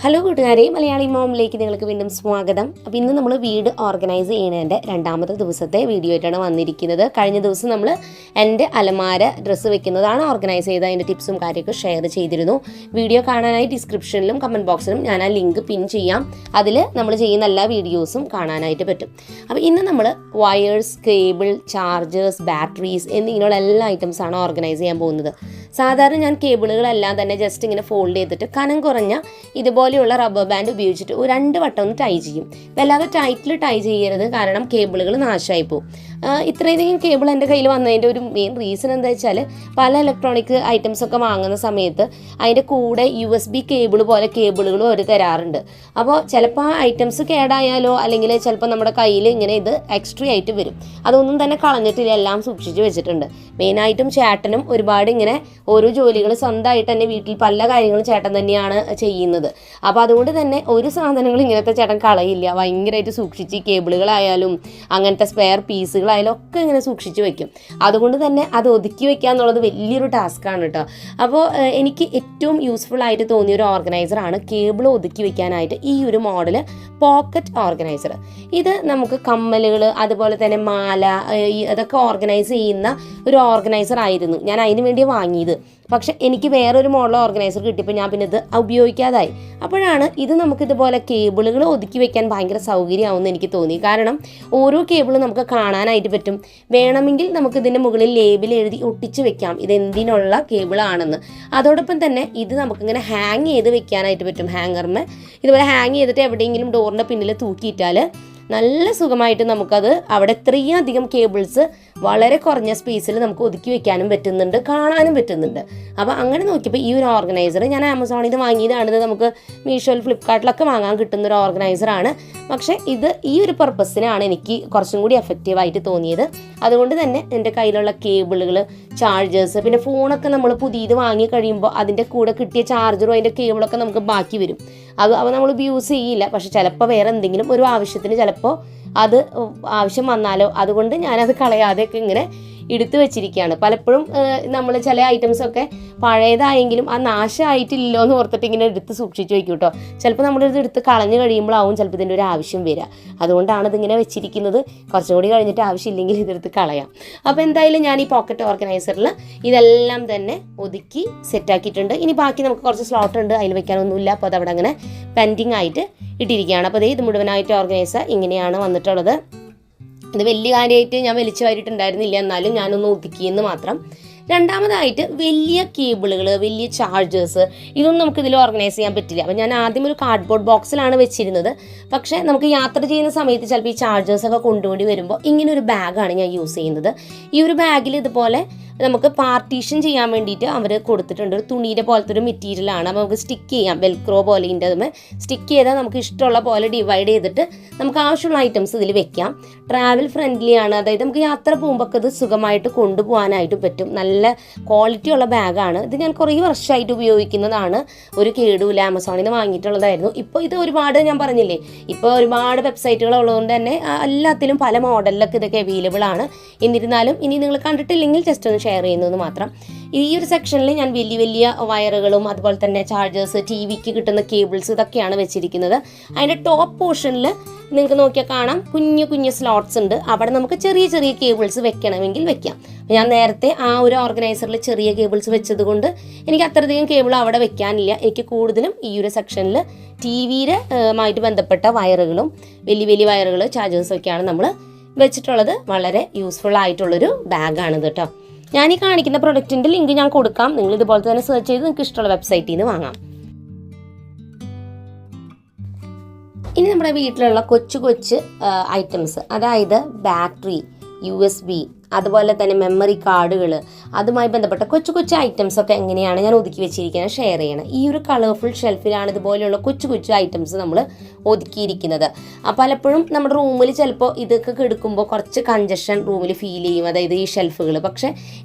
Hello കൂട്ടുകാരെ, മലയാളി മോമിലേക്ക് നിങ്ങൾക്ക് വീണ്ടും സ്വാഗതം. അപ്പോൾ ഇന്ന് നമ്മൾ വീട് ഓർഗനൈസ് ചെയ്യുന്നതിൻ്റെ രണ്ടാമത്തെ ദിവസത്തെ വീഡിയോ ആയിട്ടാണ് വന്നിരിക്കുന്നത്. കഴിഞ്ഞ ദിവസം നമ്മൾ എൻ്റെ അലമാര ഡ്രസ്സ് വെക്കുന്നതാണ് ഓർഗനൈസ് ചെയ്ത് അതിൻ്റെ ടിപ്സും കാര്യമൊക്കെ ഷെയർ ചെയ്തിരുന്നു. വീഡിയോ കാണാനായി ഡിസ്ക്രിപ്ഷനിലും കമൻറ്റ് ബോക്സിലും ഞാൻ ആ ലിങ്ക് പിൻ ചെയ്യാം. അതിൽ നമ്മൾ ചെയ്യുന്ന എല്ലാ വീഡിയോസും കാണാനായിട്ട് പറ്റും. അപ്പോൾ ഇന്ന് നമ്മൾ വയേഴ്സ്, കേബിൾ, ചാർജേഴ്സ്, ബാറ്ററീസ് എന്നിങ്ങനെയുള്ള എല്ലാ ഐറ്റംസാണ് ഓർഗനൈസ് ചെയ്യാൻ പോകുന്നത്. സാധാരണ ഞാൻ കേബിളുകളെല്ലാം തന്നെ ജസ്റ്റ് ഇങ്ങനെ ഫോൾഡ് ചെയ്തിട്ട് കനം കുറഞ്ഞ ഇതുപോലെയുള്ള റബ്ബർ ബാൻഡ് ഉപയോഗിച്ചിട്ട് ഒരു 2 വട്ടം ഒന്ന് ടൈ ചെയ്യും. വല്ലാതെ ടൈറ്റിൽ ടൈ ചെയ്യരുത്, കാരണം കേബിളുകൾ നാശമായി പോകും. ഇത്രയധികം കേബിൾ എൻ്റെ കയ്യിൽ വന്നതിൻ്റെ ഒരു മെയിൻ റീസൺ എന്താ വെച്ചാൽ, പല ഇലക്ട്രോണിക് ഐറ്റംസ് ഒക്കെ വാങ്ങുന്ന സമയത്ത് അതിൻ്റെ കൂടെ USB കേബിൾ പോലെ കേബിളുകളും അവർ തരാറുണ്ട്. അപ്പോൾ ചിലപ്പോൾ ആ ഐറ്റംസ് കേടായാലോ അല്ലെങ്കിൽ ചിലപ്പോൾ നമ്മുടെ കയ്യിൽ ഇങ്ങനെ ഇത് എക്സ്ട്രാ ആയിട്ട് വരും. അതൊന്നും തന്നെ കളഞ്ഞിട്ടില്ല, എല്ലാം സൂക്ഷിച്ച് വെച്ചിട്ടുണ്ട്. മെയിനായിട്ടും ചേട്ടനും ഒരുപാട് ഇങ്ങനെ ഓരോ ജോലികൾ സ്വന്തമായിട്ട് തന്നെ വീട്ടിൽ പല കാര്യങ്ങളും ചേട്ടൻ തന്നെയാണ് ചെയ്യുന്നത്. അപ്പോൾ അതുകൊണ്ട് തന്നെ ഒരു സാധനങ്ങൾ ഇങ്ങനത്തെ ചേട്ടൻ കളയില്ല, ഭയങ്കരമായിട്ട് സൂക്ഷിച്ച് കേബിളുകളായാലും അങ്ങനത്തെ സ്പെയർ പീസുകളായാലും ഒക്കെ ഇങ്ങനെ സൂക്ഷിച്ച് വെക്കും. അതുകൊണ്ട് തന്നെ അത് ഒതുക്കി വെക്കുക എന്നുള്ളത് വലിയൊരു ടാസ്ക്കാണ് കേട്ടോ. അപ്പോൾ എനിക്ക് ഏറ്റവും യൂസ്ഫുൾ ആയിട്ട് തോന്നിയ ഒരു ഓർഗനൈസറാണ് കേബിൾ ഒതുക്കി വെക്കാനായിട്ട് ഈ ഒരു മോഡൽ പോക്കറ്റ് ഓർഗനൈസർ. ഇത് നമുക്ക് കമ്മലുകൾ, അതുപോലെ തന്നെ മാല, അതൊക്കെ ഓർഗനൈസ് ചെയ്യുന്ന ഒരു ഓർഗനൈസർ ആയിരുന്നു ഞാൻ അതിന് വേണ്ടി വാങ്ങിയത്. പക്ഷെ എനിക്ക് വേറൊരു മോഡൽ ഓർഗനൈസർ കിട്ടിയപ്പോൾ ഞാൻ പിന്നെ ഇത് ഉപയോഗിക്കാതായി. അപ്പോഴാണ് ഇത് നമുക്കിതുപോലെ കേബിളുകൾ ഒതുക്കി വെക്കാൻ ഭയങ്കര സൗകര്യമാവുമെന്ന് എനിക്ക് തോന്നി. കാരണം ഓരോ കേബിളും നമുക്ക് കാണാനായിട്ട് പറ്റും. വേണമെങ്കിൽ നമുക്കിതിൻ്റെ മുകളിൽ ലേബിൾ എഴുതി ഒട്ടിച്ച് വെക്കാം ഇത് എന്തിനുള്ള കേബിളാണെന്ന്. അതോടൊപ്പം തന്നെ ഇത് നമുക്കിങ്ങനെ ഹാങ് ചെയ്ത് വെക്കാനായിട്ട് പറ്റും. ഹാങ്ങറിന് ഇതുപോലെ ഹാങ് ചെയ്തിട്ട് എവിടെയെങ്കിലും ഡോറിൻ്റെ പിന്നിൽ തൂക്കിയിട്ടാൽ നല്ല സുഖമായിട്ട് നമുക്കത് അവിടെ ഇത്രയും അധികം കേബിൾസ് വളരെ കുറഞ്ഞ സ്പേസിൽ നമുക്ക് ഒതുക്കി വെക്കാനും പറ്റുന്നുണ്ട്, കാണാനും പറ്റുന്നുണ്ട്. അപ്പോൾ അങ്ങനെ നോക്കിയപ്പോൾ ഈ ഒരു ഓർഗനൈസർ ഞാൻ ആമസോണിൽ നിന്ന് വാങ്ങിയതാണ്. ഇത് നമുക്ക് മീഷോയിൽ, ഫ്ലിപ്കാർട്ടിലൊക്കെ വാങ്ങാൻ കിട്ടുന്ന ഒരു ഓർഗനൈസറാണ്. പക്ഷേ ഇത് ഈ ഒരു പർപ്പസിനാണ് എനിക്ക് കുറച്ചും കൂടി എഫക്റ്റീവായിട്ട് തോന്നിയത്. അതുകൊണ്ട് തന്നെ എൻ്റെ കയ്യിലുള്ള കേബിളുകൾ, ചാർജേഴ്സ്, പിന്നെ ഫോണൊക്കെ നമ്മൾ പുതിയത് വാങ്ങി കഴിയുമ്പോൾ അതിൻ്റെ കൂടെ കിട്ടിയ ചാർജറും അതിൻ്റെ കേബിളൊക്കെ നമുക്ക് ബാക്കി വരും. അത് നമ്മൾ യൂസ് ചെയ്യില്ല. പക്ഷെ ചിലപ്പോൾ വേറെ എന്തെങ്കിലും ഒരു ആവശ്യത്തിന് ചിലപ്പോൾ അത് ആവശ്യം വന്നാലോ, അതുകൊണ്ട് ഞാനത് കളയാതെയൊക്കെ ഇങ്ങനെ എടുത്തു വെച്ചിരിക്കുകയാണ്. പലപ്പോഴും നമ്മൾ ചില ഐറ്റംസൊക്കെ പഴയതായെങ്കിലും ആ നാശമായിട്ടില്ലല്ലോ എന്ന് ഓർത്തിട്ട് ഇങ്ങനെ എടുത്ത് സൂക്ഷിച്ച് വയ്ക്കും കേട്ടോ. ചിലപ്പോൾ നമ്മളിത് എടുത്ത് കളഞ്ഞു കഴിയുമ്പോഴാവും ചിലപ്പോൾ ഇതിൻ്റെ ഒരു ആവശ്യം വരിക. അതുകൊണ്ടാണ് ഇതിങ്ങനെ വെച്ചിരിക്കുന്നത്. കുറച്ചും കൂടി കഴിഞ്ഞിട്ട് ആവശ്യമില്ലെങ്കിൽ ഇതെടുത്ത് കളയാം. അപ്പോൾ എന്തായാലും ഞാൻ ഈ പോക്കറ്റ് ഓർഗനൈസറിൽ ഇതെല്ലാം തന്നെ ഒതുക്കി സെറ്റാക്കിയിട്ടുണ്ട്. ഇനി ബാക്കി നമുക്ക് കുറച്ച് സ്ലോട്ട് ഉണ്ട്, അതിൽ വെക്കാനൊന്നുമില്ല. അപ്പോൾ അതവിടെ അങ്ങനെ പെൻഡിങ് ആയിട്ട് ഇട്ടിരിക്കുകയാണ്. അപ്പോൾ ഇത് മുഴുവനായിട്ട് ഓർഗനൈസർ ഇങ്ങനെയാണ് വന്നിട്ടുള്ളത്. ഇത് വലിയ കാര്യമായിട്ട് ഞാൻ വലിച്ചു വാരിയിട്ടുണ്ടായിരുന്നില്ല, എന്നാലും ഞാനൊന്ന് ഒതുക്കിയെന്ന് മാത്രം. രണ്ടാമതായിട്ട് വലിയ കേബിളുകൾ, വലിയ ചാർജേഴ്സ്, ഇതൊന്നും നമുക്ക് ഇതിൽ ഓർഗനൈസ് ചെയ്യാൻ പറ്റില്ല. അപ്പോൾ ഞാൻ ആദ്യം ഒരു കാർഡ്ബോർഡ് ബോക്സിലാണ് വെച്ചിരുന്നത്. പക്ഷേ നമുക്ക് യാത്ര ചെയ്യുന്ന സമയത്ത് ചിലപ്പോൾ ഈ ചാർജേഴ്സൊക്കെ കൊണ്ടുപോയി വരുമ്പോൾ ഇങ്ങനെ ഒരു ബാഗാണ് ഞാൻ യൂസ് ചെയ്യുന്നത്. ഈ ഒരു ബാഗിൽ ഇതുപോലെ നമുക്ക് പാർട്ടീഷൻ ചെയ്യാൻ വേണ്ടിയിട്ട് അവർ കൊടുത്തിട്ടുണ്ട്. ഒരു തുണിയുടെ പോലത്തെ ഒരു മെറ്റീരിയലാണ്. അപ്പോൾ നമുക്ക് സ്റ്റിക്ക് ചെയ്യാം, വെൽക്രോ പോലെ ഇതിൻ്റെ സ്റ്റിക്ക് ചെയ്താൽ നമുക്ക് ഇഷ്ടമുള്ള പോലെ ഡിവൈഡ് ചെയ്തിട്ട് നമുക്ക് ആവശ്യമുള്ള ഐറ്റംസ് ഇതിൽ വെക്കാം. ട്രാവൽ ഫ്രണ്ട്ലി ആണ്, അതായത് നമുക്ക് യാത്ര പോകുമ്പോൾ ഇത് സുഖമായിട്ട് കൊണ്ടുപോകാനായിട്ട് പറ്റും. നല്ല ക്വാളിറ്റി ഉള്ള ബാഗാണ്. ഇത് ഞാൻ കുറേ വർഷമായിട്ട് ഉപയോഗിക്കുന്നതാണ്. ഒരു കേടുമില്ല, ആമസോണിൽ നിന്ന് വാങ്ങിയിട്ടുള്ളതായിരുന്നു. ഇപ്പോൾ ഇത് ഒരുപാട്, ഞാൻ പറഞ്ഞില്ലേ, ഇപ്പോൾ ഒരുപാട് വെബ്സൈറ്റുകൾ ഉള്ളതുകൊണ്ട് തന്നെ എല്ലാത്തിലും പല മോഡലിലൊക്കെ ഇതൊക്കെ അവൈലബിൾ ആണ്. എന്നിരുന്നാലും ഇനി നിങ്ങൾ കണ്ടിട്ടില്ലെങ്കിൽ ജസ്റ്റ് ഒന്ന് ഷെയർ ചെയ്യുന്നത് മാത്രം. ഈ ഒരു സെക്ഷനിൽ ഞാൻ വലിയ വലിയ വയറുകളും അതുപോലെ തന്നെ ചാർജേഴ്സ്, TV-ക്ക് കിട്ടുന്ന കേബിൾസ്, ഇതൊക്കെയാണ് വെച്ചിരിക്കുന്നത്. അതിൻ്റെ ടോപ്പ് പോർഷനിൽ നിങ്ങൾക്ക് നോക്കിയാൽ കാണാം കുഞ്ഞു കുഞ്ഞു സ്ലോട്ട്സ് ഉണ്ട്. അവിടെ നമുക്ക് ചെറിയ ചെറിയ കേബിൾസ് വെക്കണമെങ്കിൽ വെക്കാം. ഞാൻ നേരത്തെ ആ ഒരു ഓർഗനൈസറിൽ ചെറിയ കേബിൾസ് വെച്ചത് കൊണ്ട് എനിക്ക് അത്രയധികം കേബിൾ അവിടെ വെക്കാനില്ല. എനിക്ക് കൂടുതലും ഈ ഒരു സെക്ഷനിൽ TV-യുമായിട്ട് ബന്ധപ്പെട്ട വയറുകളും വലിയ വലിയ വയറുകൾ, ചാർജേഴ്സൊക്കെയാണ് നമ്മൾ വെച്ചിട്ടുള്ളത്. വളരെ യൂസ്ഫുൾ ആയിട്ടുള്ളൊരു ബാഗാണിത് കേട്ടോ. ഞാൻ ഈ കാണിക്കുന്ന പ്രൊഡക്റ്റിൻ്റെ ലിങ്ക് ഞാൻ കൊടുക്കാം. നിങ്ങൾ ഇതുപോലെ തന്നെ സെർച്ച് ചെയ്ത് നിങ്ങൾക്ക് ഇഷ്ടമുള്ള വെബ്സൈറ്റിൽ നിന്ന് വാങ്ങാം. ഇനി നമ്മുടെ വീട്ടിലുള്ള കൊച്ചു കൊച്ചു ഐറ്റംസ്, അതായത് ബാറ്ററി, USB, അതുപോലെ തന്നെ മെമ്മറി കാർഡുകൾ, അതുമായി ബന്ധപ്പെട്ട കൊച്ചു കൊച്ചു ഐറ്റംസൊക്കെ എങ്ങനെയാണ് ഞാൻ ഒതുക്കി വെച്ചിരിക്കുന്നത് ഷെയർ ചെയ്യണം. ഈ ഒരു കളർഫുൾ ഷെൽഫിലാണ് ഇതുപോലെയുള്ള കൊച്ചു കൊച്ചു ഐറ്റംസ് നമ്മൾ ഒതുക്കിയിരിക്കുന്നത്. പലപ്പോഴും നമ്മുടെ റൂമിൽ ചിലപ്പോൾ ഇതൊക്കെ എടുക്കുമ്പോൾ കുറച്ച് കൺജഷൻ റൂമിൽ ഫീൽ ചെയ്യും, അതായത് ഈ ഷെൽഫുകൾ. പക്ഷേ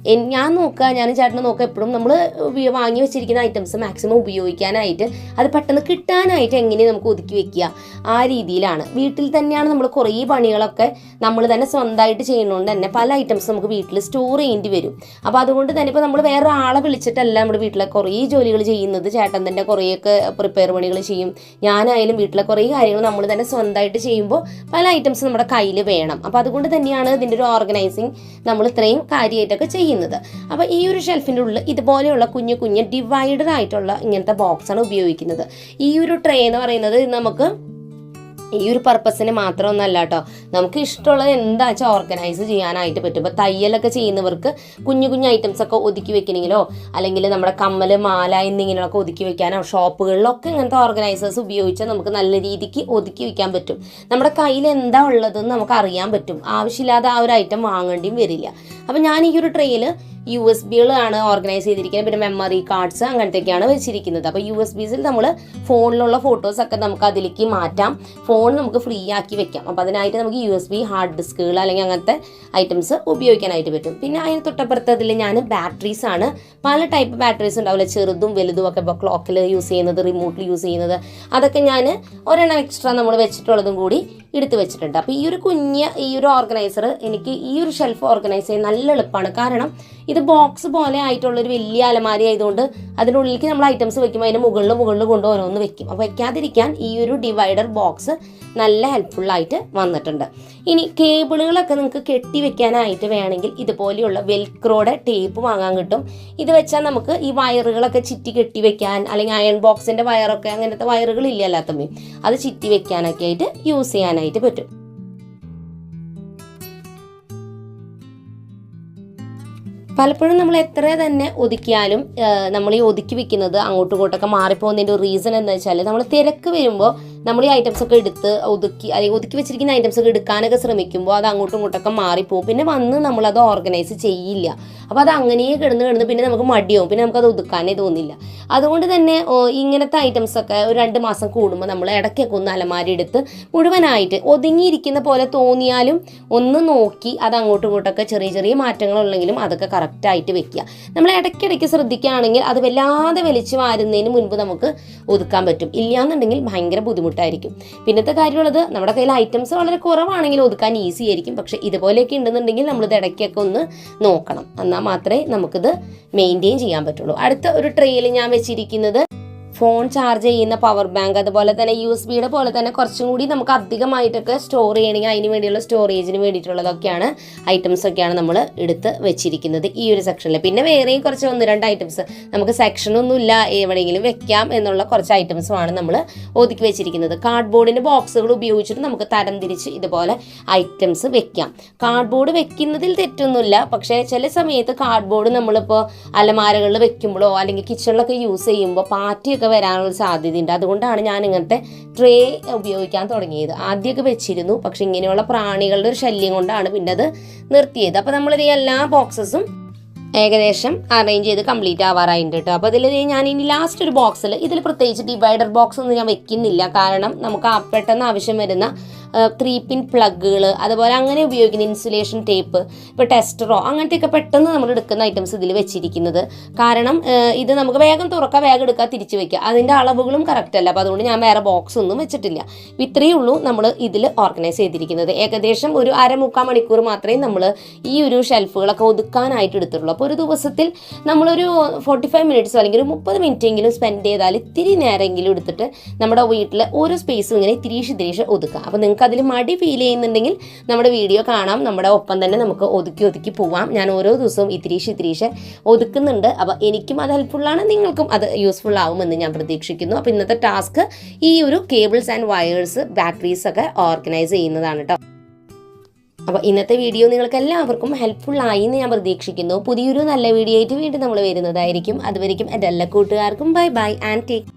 ഞാൻ ചേട്ടനെ നോക്കുക എപ്പോഴും നമ്മൾ വാങ്ങി വെച്ചിരിക്കുന്ന ഐറ്റംസ് മാക്സിമം ഉപയോഗിക്കാനായിട്ട്, അത് പെട്ടെന്ന് കിട്ടാനായിട്ട് എങ്ങനെ നമുക്ക് ഒതുക്കി വെക്കുക, ആ രീതിയിലാണ്. വീട്ടിൽ തന്നെയാണ് നമ്മൾ കുറേ പണികളൊക്കെ നമ്മൾ തന്നെ സ്വന്തമായിട്ട് ചെയ്യുന്നതുകൊണ്ട് തന്നെ പല ഐറ്റംസ് ഐറ്റംസ് നമുക്ക് വീട്ടിൽ സ്റ്റോർ ചെയ്യേണ്ടി വരും. അപ്പോൾ അതുകൊണ്ട് തന്നെ ഇപ്പോൾ നമ്മൾ വേറെ ആളെ വിളിച്ചിട്ടല്ല നമ്മുടെ വീട്ടിലെ കുറേ ജോലികൾ ചെയ്യുന്നത്. ചേട്ടൻ തന്നെ കുറേയൊക്കെ പ്രിപ്പയർ പണികൾ ചെയ്യും. ഞാനായാലും വീട്ടിലെ കുറേ കാര്യങ്ങൾ നമ്മൾ തന്നെ സ്വന്തമായിട്ട് ചെയ്യുമ്പോൾ പല ഐറ്റംസ് നമ്മുടെ കയ്യിൽ വേണം. അപ്പോൾ അതുകൊണ്ട് തന്നെയാണ് ഇതിൻ്റെ ഒരു ഓർഗനൈസിങ് നമ്മൾ ഇത്രയും കാര്യമായിട്ടൊക്കെ ചെയ്യുന്നത്. അപ്പോൾ ഈ ഒരു ഷെൽഫിൻ്റെ ഉള്ളിൽ ഇതുപോലെയുള്ള കുഞ്ഞു കുഞ്ഞ് ഡിവൈഡർ ആയിട്ടുള്ള ഇങ്ങനത്തെ ബോക്സാണ് ഉപയോഗിക്കുന്നത്. ഈ ഒരു ട്രേ എന്ന് പറയുന്നത് നമുക്ക് ഈ ഒരു പർപ്പസിന് മാത്രമൊന്നല്ല കേട്ടോ, നമുക്ക് ഇഷ്ടമുള്ളത് എന്താ വെച്ചാൽ ഓർഗനൈസ് ചെയ്യാനായിട്ട് പറ്റും. ഇപ്പോൾ തയ്യലൊക്കെ ചെയ്യുന്നവർക്ക് കുഞ്ഞു കുഞ്ഞു ഐറ്റംസ് ഒക്കെ ഒതുക്കി വെക്കണമെങ്കിലോ അല്ലെങ്കിൽ നമ്മുടെ കമ്മൽ മാല എന്നിങ്ങനെയൊക്കെ ഒതുക്കി വെക്കാനോ ഷോപ്പുകളിലൊക്കെ ഇങ്ങനത്തെ ഓർഗനൈസേഴ്സ് ഉപയോഗിച്ചാൽ നമുക്ക് നല്ല രീതിക്ക് ഒതുക്കി വെക്കാൻ പറ്റും. നമ്മുടെ കയ്യിൽ എന്താ ഉള്ളതെന്ന് നമുക്ക് അറിയാൻ പറ്റും. ആവശ്യമില്ലാതെ ആ ഒരു ഐറ്റം വാങ്ങേണ്ടിയും വരില്ല. അപ്പോൾ ഞാൻ ഈ ഒരു ട്രേയിൽ USB-കളാണ് ഓർഗനൈസ് ചെയ്തിരിക്കുന്നത്. പിന്നെ മെമ്മറി കാർഡ്സ് അങ്ങനത്തെയൊക്കെയാണ് വെച്ചിരിക്കുന്നത്. അപ്പോൾ USB-സിൽ നമ്മൾ ഫോണിലുള്ള ഫോട്ടോസൊക്കെ നമുക്ക് അതിലേക്ക് മാറ്റാം. ഫോൺ നമുക്ക് ഫ്രീ ആക്കി വെക്കാം. അപ്പോൾ അതിനായിട്ട് നമുക്ക് USB ഹാർഡ് ഡിസ്കുകൾ അല്ലെങ്കിൽ അങ്ങനത്തെ ഐറ്റംസ് ഉപയോഗിക്കാനായിട്ട് പറ്റും. പിന്നെ അതിന് തൊട്ടപ്പുറത്തതിൽ ഞാൻ ബാറ്ററീസ് ആണ്, പല ടൈപ്പ് ബാറ്ററീസ് ഉണ്ടാവില്ല, ചെറുതും വലുതും ഒക്കെ. ഇപ്പോൾ ക്ലോക്കിൽ യൂസ് ചെയ്യുന്നത്, റിമോട്ടിൽ യൂസ് ചെയ്യുന്നത്, അതൊക്കെ ഞാൻ ഒരെണ്ണം എക്സ്ട്രാ നമ്മൾ വെച്ചിട്ടുള്ളതും കൂടി എടുത്ത് വെച്ചിട്ടുണ്ട്. അപ്പോൾ ഈ ഒരു ഓർഗനൈസർ എനിക്ക് ഈ ഒരു ഷെൽഫ് ഓർഗനൈസ് ചെയ്യാൻ നല്ല എളുപ്പമാണ്. കാരണം ഇത് ബോക്സ് പോലെ ആയിട്ടുള്ളൊരു വലിയ അലമാരി ആയതുകൊണ്ട് അതിനുള്ളിലേക്ക് നമ്മൾ ഐറ്റംസ് വെക്കുമ്പോൾ അതിന് മുകളിൽ കൊണ്ട് ഓരോന്ന് വെക്കും. അപ്പോൾ വെക്കാതിരിക്കാൻ ഈ ഒരു ഡിവൈഡർ ബോക്സ് നല്ല ഹെൽപ്ഫുള്ളായിട്ട് വന്നിട്ടുണ്ട്. ഇനി കേബിളുകളൊക്കെ നിങ്ങൾക്ക് കെട്ടി വെക്കാനായിട്ട് വേണമെങ്കിൽ ഇതുപോലെയുള്ള വെൽക്രോയുടെ ടേപ്പ് വാങ്ങാൻ കിട്ടും. ഇത് വെച്ചാൽ നമുക്ക് ഈ വയറുകളൊക്കെ ചിറ്റി കെട്ടി വെക്കാൻ, അല്ലെങ്കിൽ അയൺ ബോക്സിൻ്റെ വയറൊക്കെ അങ്ങനത്തെ വയറുകൾ ഇല്ല അല്ലാത്തമ്മയും, അത് ചിറ്റി വെക്കാനൊക്കെ ആയിട്ട് യൂസ് ചെയ്യാനായിട്ട് പറ്റും. പലപ്പോഴും നമ്മൾ എത്ര തന്നെ ഒതുക്കിയാലും നമ്മൾ ഈ ഒതുക്കി വെക്കുന്നത് അങ്ങോട്ടും ഇങ്ങോട്ടൊക്കെ മാറിപ്പോകുന്നതിൻ്റെ ഒരു റീസൺ എന്താ വെച്ചാൽ നമ്മൾ തിരക്ക് വരുമ്പോൾ നമ്മൾ ഈ ഐറ്റംസ് ഒക്കെ എടുത്ത് അല്ലെങ്കിൽ ഒതുക്കി വെച്ചിരിക്കുന്ന ഐറ്റംസ് ഒക്കെ എടുക്കാനൊക്കെ ശ്രമിക്കുമ്പോൾ അത് അങ്ങോട്ടും ഇങ്ങോട്ടൊക്കെ മാറിപ്പോകും. പിന്നെ വന്ന് നമ്മളത് ഓർഗനൈസ് ചെയ്യില്ല. അപ്പോൾ അത് അങ്ങനെ കിടന്ന് പിന്നെ നമുക്ക് മടിയാവും, പിന്നെ നമുക്കത് ഒതുക്കാനേ തോന്നില്ല. അതുകൊണ്ട് തന്നെ ഇങ്ങനത്തെ ഐറ്റംസൊക്കെ ഒരു 2 മാസം കൂടുമ്പോൾ നമ്മൾ ഇടയ്ക്കൊക്കെ ഒന്ന് അലമാരി എടുത്ത് മുഴുവനായിട്ട് ഒതുങ്ങിയിരിക്കുന്ന പോലെ തോന്നിയാലും ഒന്ന് നോക്കി അത് അങ്ങോട്ടും ഇങ്ങോട്ടൊക്കെ ചെറിയ ചെറിയ മാറ്റങ്ങളുണ്ടെങ്കിലും അതൊക്കെ കറക്റ്റായിട്ട് വെക്കുക. നമ്മൾ ഇടയ്ക്കിടയ്ക്ക് ശ്രദ്ധിക്കുകയാണെങ്കിൽ അത് വല്ലാതെ വലിച്ചു വാരുന്നതിന് മുൻപ് നമുക്ക് ഒതുക്കാൻ പറ്റും. ഇല്ലയെന്നുണ്ടെങ്കിൽ ഭയങ്കര ബുദ്ധിമുട്ടായിരിക്കും. പിന്നത്തെ കാര്യമുള്ളത്, നമ്മുടെ കയ്യിൽ ഐറ്റംസ് വളരെ കുറവാണെങ്കിൽ ഒതുക്കാൻ ഈസി ആയിരിക്കും. പക്ഷേ ഇതുപോലെയൊക്കെ ഉണ്ടെന്നുണ്ടെങ്കിൽ നമ്മളിത് ഇടയ്ക്കൊക്കെ ഒന്ന് നോക്കണം. എന്നാൽ മാത്രമേ നമുക്കിത് മെയിൻറ്റെയിൻ ചെയ്യാൻ പറ്റുള്ളൂ. അടുത്ത ഒരു ട്രേയിൽ ഞാൻ വെച്ചിരിക്കുന്നത് ഫോൺ ചാർജ് ചെയ്യുന്ന പവർ ബാങ്ക്, അതുപോലെ തന്നെ USB-യുടെ പോലെ തന്നെ കുറച്ചും കൂടി നമുക്ക് അധികമായിട്ടൊക്കെ സ്റ്റോർ ചെയ്യണമെങ്കിൽ അതിന് വേണ്ടിയുള്ള സ്റ്റോറേജിന് വേണ്ടിയിട്ടുള്ളതൊക്കെയാണ് ഐറ്റംസൊക്കെയാണ് നമ്മൾ എടുത്ത് വെച്ചിരിക്കുന്നത് ഈ ഒരു സെക്ഷനിൽ. പിന്നെ വേറെയും കുറച്ച് 1-2 ഐറ്റംസ് നമുക്ക് സെക്ഷനൊന്നുമില്ല, എവിടെയെങ്കിലും വെക്കാം എന്നുള്ള കുറച്ച് ഐറ്റംസുമാണ് നമ്മൾ ഒതുക്കി വെച്ചിരിക്കുന്നത്. കാർഡ്ബോർഡിൻ്റെ ബോക്സുകൾ ഉപയോഗിച്ചിട്ട് നമുക്ക് തരംതിരിച്ച് ഇതുപോലെ ഐറ്റംസ് വെക്കാം. കാർഡ്ബോർഡ് വെക്കുന്നതിൽ തെറ്റൊന്നുമില്ല, പക്ഷേ ചില സമയത്ത് കാർഡ്ബോർഡ് നമ്മളിപ്പോൾ അലമാരകളിൽ വെക്കുമ്പോഴോ അല്ലെങ്കിൽ കിച്ചണിലൊക്കെ യൂസ് ചെയ്യുമ്പോൾ പാറ്റിയൊക്കെ വരാനുള്ള സാധ്യതയുണ്ട്. അതുകൊണ്ടാണ് ഞാൻ ഇങ്ങനത്തെ ട്രേ ഉപയോഗിക്കാൻ തുടങ്ങിയത്. ആദ്യമൊക്കെ വെച്ചിരുന്നു, പക്ഷെ ഇങ്ങനെയുള്ള പ്രാണികളുടെ ഒരു ശല്യം കൊണ്ടാണ് പിന്നെ അത് നിർത്തിയത്. അപ്പോൾ നമ്മളിത് എല്ലാ ബോക്സസും ഏകദേശം അറേഞ്ച് ചെയ്ത് കംപ്ലീറ്റ് ആവാറായിട്ടുണ്ട് കേട്ടോ. അപ്പോൾ ഇതിൽ ഞാൻ ഇനി ലാസ്റ്റ് ഒരു ബോക്സിൽ ഇതിൽ പ്രത്യേകിച്ച് ഡിവൈഡർ ബോക്സ് ഒന്നും ഞാൻ വെക്കുന്നില്ല. കാരണം നമുക്ക് പെട്ടെന്ന് ആവശ്യം വരുന്ന 3-പിൻ പ്ലഗുകൾ, അതുപോലെ അങ്ങനെ ഉപയോഗിക്കുന്ന ഇൻസുലേഷൻ ടേപ്പ്, ഇപ്പോൾ ടെസ്റ്ററോ അങ്ങനത്തെയൊക്കെ പെട്ടെന്ന് നമ്മൾ എടുക്കുന്ന ഐറ്റംസ് ഇതിൽ വെച്ചിരിക്കുന്നത്. കാരണം ഇത് നമുക്ക് വേഗം തുറക്കുക, വേഗം എടുക്കുക, തിരിച്ച് വെക്കുക. അതിൻ്റെ അളവുകളും കറക്റ്റ് അല്ല. അപ്പോൾ അതുകൊണ്ട് ഞാൻ വേറെ ബോക്സ് ഒന്നും വെച്ചിട്ടില്ല. ഇത്രയേ ഉള്ളൂ നമ്മൾ ഇതിൽ ഓർഗനൈസ് ചെയ്തിരിക്കുന്നത്. ഏകദേശം ഒരു 1/2-3/4 മണിക്കൂർ മാത്രമേ നമ്മൾ ഈ ഒരു ഷെൽഫുകളൊക്കെ ഒതുക്കാനായിട്ട് എടുത്തിട്ടുള്ളൂ. അപ്പോൾ ഒരു ദിവസത്തിൽ നമ്മളൊരു 45 മിനിറ്റ്സോ അല്ലെങ്കിൽ ഒരു 30 മിനിറ്റെങ്കിലും സ്പെൻഡ് ചെയ്താൽ ഇത്തിരി നേരമെങ്കിലും എടുത്തിട്ട് നമ്മുടെ വീട്ടിൽ ഓരോ സ്പേസും ഇങ്ങനെ തിരീഷ് ഒതുക്കുക. അപ്പോൾ നിങ്ങൾക്ക് അതിൽ മടി ഫീൽ ചെയ്യുന്നുണ്ടെങ്കിൽ നമ്മുടെ വീഡിയോ കാണാം, നമ്മുടെ ഒപ്പം തന്നെ നമുക്ക് ഒതുക്കി പോവാം. ഞാൻ ഓരോ ദിവസവും ഇത്തിരീഷ് ഒതുക്കുന്നുണ്ട്. അപ്പോൾ എനിക്കും അത് ഹെൽപ്ഫുള്ളാണ്, നിങ്ങൾക്കും അത് യൂസ്ഫുൾ ആവുമെന്ന് ഞാൻ പ്രതീക്ഷിക്കുന്നു. അപ്പോൾ ഇന്നത്തെ ടാസ്ക് ഈ ഒരു കേബിൾസ് ആൻഡ് വയേഴ്സ്, ബാറ്ററീസ് ഒക്കെ ഓർഗനൈസ് ചെയ്യുന്നതാണ് കേട്ടോ. അപ്പോൾ ഇന്നത്തെ വീഡിയോ നിങ്ങൾക്ക് എല്ലാവർക്കും ഹെൽപ്ഫുൾ ആയി എന്ന് ഞാൻ പ്രതീക്ഷിക്കുന്നു. പുതിയൊരു നല്ല വീഡിയോ ആയിട്ട് വീണ്ടും നമ്മൾ വരുന്നതായിരിക്കും. അതുവരെയും എൻ്റെ എല്ലാ കൂട്ടുകാർക്കും ബൈ ആൻഡ് ടേക്ക്